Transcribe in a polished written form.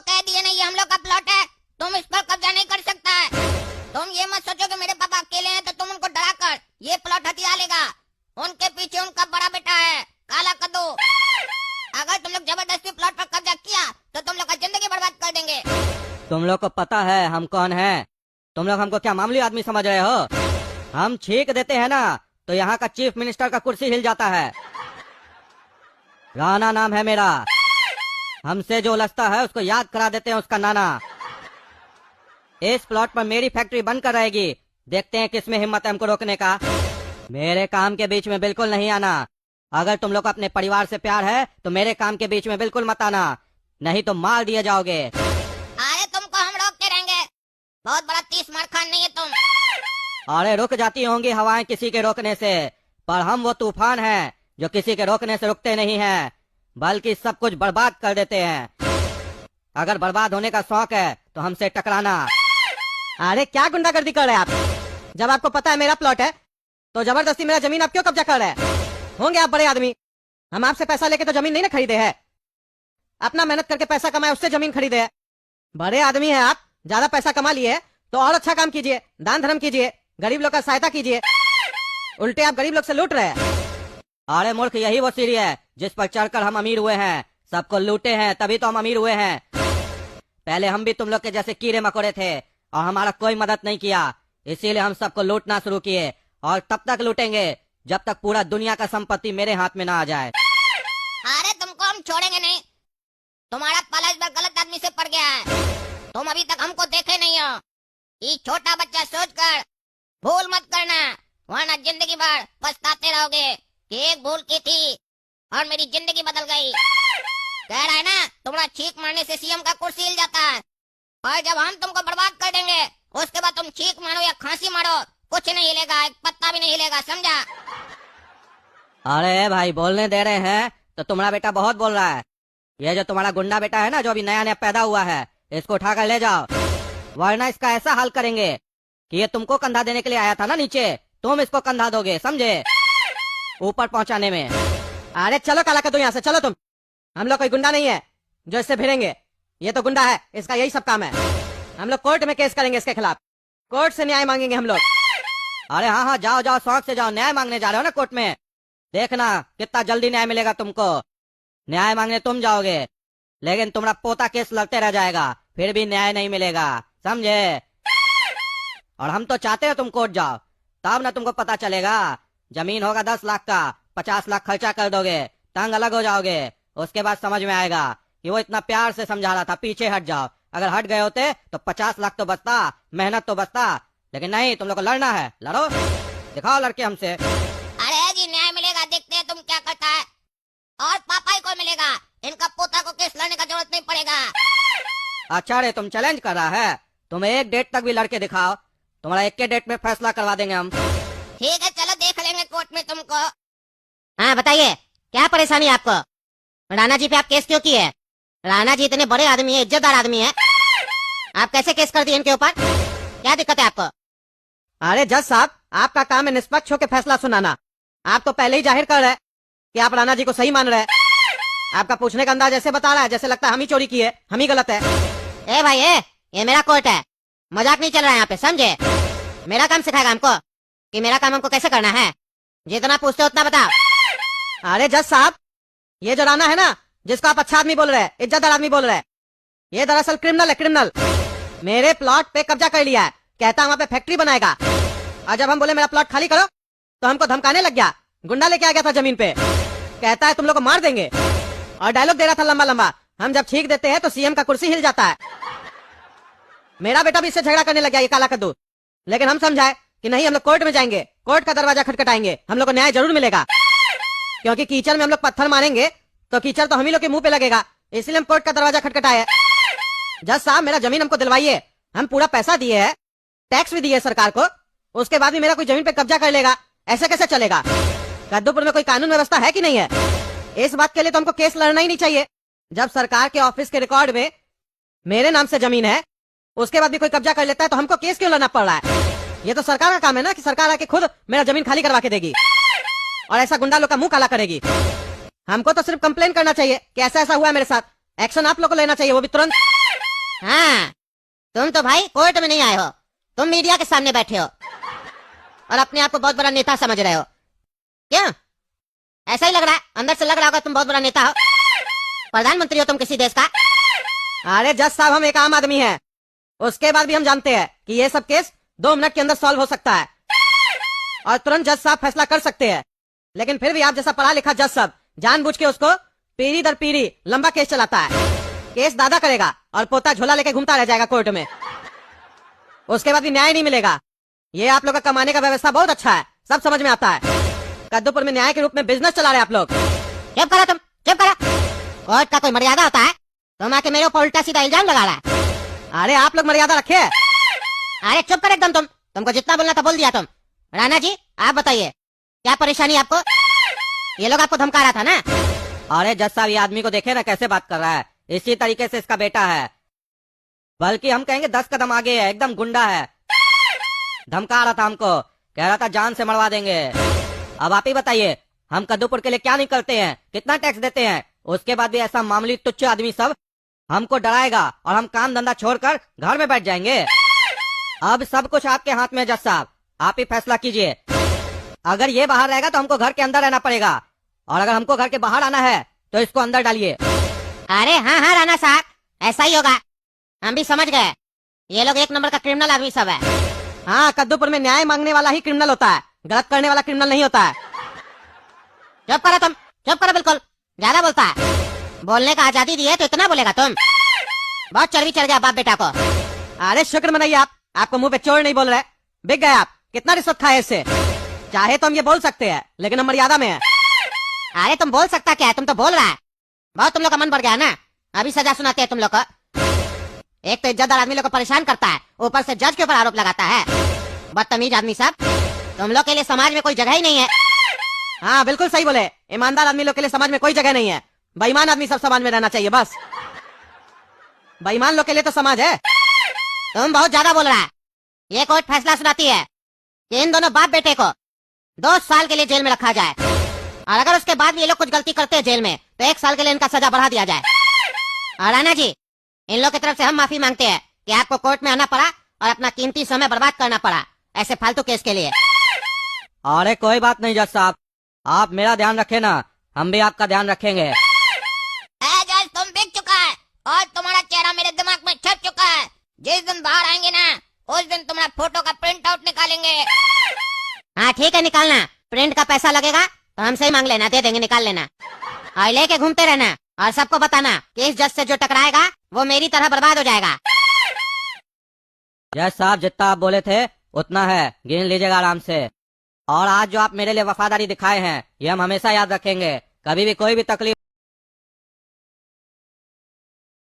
कह दिए ना, ये हम लोग का प्लॉट है, तुम इस पर कब्जा नहीं कर सकता है। तुम ये मत सोचो कि मेरे पापा अकेले हैं तो तुम उनको डराकर ये प्लॉट हथिया लेगा। उनके पीछे उनका बड़ा बेटा है काला कद्दू। अगर तुम लोग जबरदस्ती प्लॉट पर कब्जा किया तो तुम लोग का जिंदगी बर्बाद कर देंगे। तुम लोग को पता है हम कौन है? तुम लोग हमको क्या मामूली आदमी समझ रहे हो? हम छींक देते हैं ना तो यहाँ का चीफ मिनिस्टर का कुर्सी हिल जाता है। राणा नाम है मेरा। हमसे जो उलझता है उसको याद करा देते हैं उसका नाना। इस प्लॉट पर मेरी फैक्ट्री बनकर रहेगी। देखते हैं किसमें हिम्मत है हमको रोकने का। मेरे काम के बीच में बिल्कुल नहीं आना। अगर तुम लोग को अपने परिवार से प्यार है तो मेरे काम के बीच में बिल्कुल मत आना, नहीं तो मार दिए जाओगे। अरे तुमको हम रोकते रहेंगे, बहुत बड़ा 30 मार खान नहीं है तुम। अरे रुक जाती होंगी हवाएं किसी के रोकने से, पर हम वो तूफान हैं जो किसी के रोकने से रुकते नहीं हैं, बल्कि सब कुछ बर्बाद कर देते हैं। अगर बर्बाद होने का शौक है तो हमसे टकराना। अरे क्या गुंडागर्दी कर रहे हैं आप? जब आपको पता है मेरा प्लॉट है तो जबरदस्ती मेरा जमीन आप क्यों कब्जा कर रहे हैं? होंगे आप बड़े आदमी, हम आपसे पैसा लेके तो जमीन नहीं ना खरीदे है, अपना मेहनत करके पैसा कमाए उससे जमीन खरीदे है। बड़े आदमी हैं आप, ज्यादा पैसा कमा लिए तो और अच्छा काम कीजिए, दान धर्म कीजिए, गरीब लोग का सहायता कीजिए। उल्टे आप गरीब लोग से लूट रहे हैं। अरे मूर्ख, यही वो सीढ़ी है जिस पर चढ़कर हम अमीर हुए हैं। सबको लूटे हैं तभी तो हम अमीर हुए हैं। पहले हम भी तुम लोग के जैसे कीड़े मकोड़े थे और हमारा कोई मदद नहीं किया, इसीलिए हम सबको लूटना शुरू किए और तब तक लूटेंगे जब तक पूरा दुनिया का संपत्ति मेरे हाथ में ना आ जाए। अरे तुमको हम छोड़ेंगे नहीं। तुम्हारा पाला इस बार गलत आदमी से पड़ गया है। तुम अभी तक हमको देखे नहीं हो। ये छोटा बच्चा सोचकर भूल मत करना, वरना जिंदगी भर पछताते रहोगे कि एक भूल की थी और मेरी जिंदगी बदल गई। कह रहा है ना, तुम्हारा छींक मारने से सीएम का कुर्सी हिल जाता है, और जब हम तुमको बर्बाद कर देंगे उसके बाद तुम छींक मारो या खांसी मारो, कुछ नहीं हिलेगा, एक पत्ता भी नहीं हिलेगा, समझा? अरे भाई, बोलने दे रहे हैं तो तुम्हारा बेटा बहुत बोल रहा है। ये जो तुम्हारा गुंडा बेटा है ना, जो अभी नया नया पैदा हुआ है, इसको उठाकर ले जाओ, वरना इसका ऐसा हाल करेंगे कि ये तुमको कंधा देने के लिए आया था ना नीचे, तुम इसको कंधा दोगे, समझे? ऊपर पहुंचाने में। अरे चलो काला कद्दू यहाँ से, चलो तुम। हम लोग कोई गुंडा नहीं है जो इससे भिड़ेंगे। ये तो गुंडा है, इसका यही सब काम है। हम लोग कोर्ट में केस करेंगे इसके खिलाफ, कोर्ट से न्याय मांगेंगे हम लोग। अरे हाँ हाँ, जाओ जाओ, शौक से जाओ। न्याय मांगने जा रहे हो ना कोर्ट में, देखना कितना जल्दी न्याय मिलेगा तुमको। न्याय मांगने तुम जाओगे लेकिन तुम्हारा पोता केस लड़ते रह जाएगा, फिर भी न्याय नहीं मिलेगा, समझे? और हम तो चाहते हो तुम कोर्ट जाओ, तब ना तुमको पता चलेगा। जमीन होगा 10 लाख का, 50 लाख खर्चा कर दोगे, तंग अलग हो जाओगे। उसके बाद समझ में आएगा कि वो इतना प्यार से समझा रहा था, पीछे हट जाओ। अगर हट गए होते तो 50 लाख तो बचता, मेहनत तो बचता, लेकिन नहीं, तुम लोग को लड़ना है, लड़ो, दिखाओ लड़के हमसे। अरे जी न्याय मिलेगा, देखते हैं तुम क्या करता है। और पापा ही को मिलेगा, इनका पोता को केस लड़ने का जरूरत नहीं पड़ेगा। अच्छा रे, तुम चैलेंज कर रहा है? तुम एक डेट तक भी लड़के दिखाओ, तुम्हारा एक के डेट में फैसला करवा देंगे हम। ठीक है, चलो देख लेंगे कोर्ट में तुमको। हाँ बताइए, क्या परेशानी है आपको? राणा जी पे आप केस क्यों किए? राणा जी इतने बड़े आदमी है, इज्जतदार आदमी है, आप कैसे केस कर दिए इनके ऊपर? क्या दिक्कत है आपको? अरे जज साहब, आपका काम है निष्पक्ष होकर फैसला सुनाना। आप तो पहले ही जाहिर कर रहे हैं कि आप राणा जी को सही मान रहे हैं। आपका पूछने का अंदाज ऐसे बता रहा है जैसे लगता है हम ही चोरी किए, हम ही गलत है। ए भाई ये मेरा कोर्ट है, मजाक नहीं चल रहा है यहाँ पे, समझे? मेरा काम सिखाएगा हमको कि मेरा काम हमको कैसे करना है? जितना पूछते हो उतना बताओ। अरे जज साहब, ये जो राणा है ना, जिसको आप अच्छा आदमी बोल रहे हैं, इज्जतदार आदमी बोल रहे हैं, ये दरअसल क्रिमिनल है, क्रिमिनल। मेरे प्लॉट पे कब्जा कर लिया है, कहता है वहाँ पे फैक्ट्री बनाएगा। और जब हम बोले मेरा प्लॉट खाली करो तो हमको धमकाने लग गया, गुंडा लेके आ गया था जमीन पे, कहता है तुम लोग को मार देंगे, और डायलॉग दे रहा था लंबा लंबा, हम जब छींक देते हैं तो सीएम का कुर्सी हिल जाता है। मेरा बेटा भी इससे झगड़ा करने लग गया, ये काला कद्दू, लेकिन हम समझाए कि नहीं, हम लोग कोर्ट में जाएंगे, कोर्ट का दरवाजा खटखटाएंगे, हम लोग को न्याय जरूर मिलेगा। क्योंकि कीचड़ में हम लोग पत्थर मारेंगे तो कीचड़ तो हम ही लोग के मुंह पे लगेगा, इसलिए हम कोर्ट का दरवाजा खटखटाए। जज साहब, मेरा जमीन हमको दिलवाइए, हम पूरा पैसा दिए है, टैक्स भी दिए सरकार को, उसके बाद भी मेरा कोई जमीन पे कब्जा कर लेगा, ऐसे कैसे चलेगा? कद्दूपुर में कोई कानून व्यवस्था है कि नहीं है? इस बात के लिए तो हमको केस लड़ना ही नहीं चाहिए। जब सरकार के ऑफिस के रिकॉर्ड में मेरे नाम से जमीन है, उसके बाद भी कोई कब्जा कर लेता है तो हमको केस क्यों लड़ना पड़ रहा है? ये तो सरकार का काम है ना कि सरकार आके खुद मेरा जमीन खाली करवा के देगी और ऐसा गुंडा लोग का मुंह काला करेगी। हमको तो सिर्फ कंप्लेन करना चाहिए कि ऐसा ऐसा हुआ है मेरे साथ, एक्शन आप लोग को लेना चाहिए, वो भी तुरंत। हाँ, तुम तो भाई कोर्ट में नहीं आए हो, तुम मीडिया के सामने बैठे हो और अपने आप को बहुत बड़ा नेता समझ रहे हो। क्यों? ऐसा ही लग रहा है, अंदर से लग रहा होगा तुम बहुत बड़ा नेता हो, प्रधानमंत्री हो तुम किसी देश का। अरे जज साहब, हम एक आम आदमी हैं, उसके बाद भी हम जानते हैं कि ये सब केस 2 मिनट के अंदर सॉल्व हो सकता है और तुरंत जज साहब फैसला कर सकते हैं। लेकिन फिर भी आप जैसा पढ़ा लिखा जज साहब जानबूझ के उसको पीढ़ी दर पीढ़ी लंबा केस चलाता है। केस दादा करेगा और पोता झोला लेके घूमता रह जाएगा कोर्ट में, उसके बाद भी न्याय नहीं मिलेगा। ये आप लोग का कमाने का व्यवस्था बहुत अच्छा है, सब समझ में आता है। कद्दूपुर में न्याय के रूप में बिजनेस चला रहे आप लोग। चुप करो तुम, चुप करो। कोर्ट का कोई मर्यादा होता है? तुम आके मेरे ऊपर उल्टा सीधा इल्जाम लगा रहा है। अरे आप लोग मर्यादा रखे। अरे चुप कर एकदम, तुमको जितना बोलना था बोल दिया तुम। राणा जी आप बताइए, क्या परेशानी आपको? ये लोग आपको धमका रहा था ना? अरे जज साहब, ये आदमी को देखे ना कैसे बात कर रहा है, इसी तरीके से इसका बेटा है, बल्कि हम कहेंगे 10 कदम आगे है, एकदम गुंडा है। धमका रहा था हमको, कह रहा था जान से मरवा देंगे। अब आप ही बताइए, हम कद्दूपुर के लिए क्या नहीं करते हैं, कितना टैक्स देते हैं, उसके बाद भी ऐसा मामूली तुच्छ आदमी सब हमको डराएगा और हम काम धंधा छोड़कर घर में बैठ जाएंगे। अब सब कुछ आपके हाथ में है जज साहब, आप ही फैसला कीजिए। अगर ये बाहर रहेगा तो हमको घर के अंदर रहना पड़ेगा, और अगर हमको घर के बाहर आना है तो इसको अंदर डालिए। अरे हाँ हाँ राणा साहब, ऐसा ही होगा, हम भी समझ गए। ये लोग एक नंबर का क्रिमिनल आदमी सब है। हाँ, कद्दूपुर में न्याय मांगने वाला ही क्रिमिनल होता है, गलत करने वाला क्रिमिनल नहीं होता है। चुप करो तुम, चुप करो, बिल्कुल ज्यादा बोलता है। बोलने का आजादी दी है तो इतना बोलेगा तुम? बहुत चर्बी चढ़ गया बाप बेटा को। अरे शुक्र मनाइए आप, आपको मुंह पे चोर नहीं बोल रहे, बिक गए आप। कितना रिश्वत खाए इससे? चाहे तो हम ये बोल सकते हैं, लेकिन हम मर्यादा में है। अरे तुम बोल सकता क्या है, तुम तो बोल रहा है। बहुत तुम लोग का मन बढ़ गया ना, अभी सजा सुनाते हैं तुम लोग को। एक तो इज्जतदार आदमी लोग को परेशान करता है, ऊपर से जज के ऊपर आरोप लगाता है। बदतमीज आदमी सब, तुम लोग के लिए समाज में कोई जगह ही नहीं है। हाँ बिल्कुल सही बोले, ईमानदार आदमी लोग के लिए समाज में कोई जगह नहीं है, बेईमान आदमी सब समाज में रहना चाहिए बस। बेईमान लोग के लिए तो समाज है। तुम बहुत ज्यादा बोल रहा है। ये कोर्ट फैसला सुनाती है कि इन दोनों बाप बेटे को 2 साल के लिए जेल में रखा जाए, और अगर उसके बाद भी ये लोग कुछ गलती करते हैं जेल में तो 1 साल के लिए इनका सजा बढ़ा दिया जाए। और राणा जी, इन लोग की तरफ से हम माफी मांगते हैं कि आपको कोर्ट में आना पड़ा और अपना कीमती समय बर्बाद करना पड़ा ऐसे फालतू केस के लिए। अरे कोई बात नहीं जज साहब, आप मेरा ध्यान रखे ना, हम भी आपका ध्यान रखेंगे। जज तुम बिक चुका है और तुम्हारा चेहरा मेरे दिमाग में छप चुका है। जिस दिन बाहर आएंगे ना, उस दिन तुम्हारा फोटो का प्रिंट आउट निकालेंगे। हाँ ठीक है, निकालना। प्रिंट का पैसा लगेगा तो हमसे ही मांग लेना, दे देंगे, निकाल लेना। और लेके घूमते रहना और सबको बताना कि इस जज से जो टकराएगा वो मेरी तरह बर्बाद हो जाएगा। जज साहब, जितना आप बोले थे उतना है, गिन लीजिएगा आराम से। और आज जो आप मेरे लिए वफादारी दिखाए हैं, ये हम हमेशा याद रखेंगे। कभी भी कोई भी तकलीफ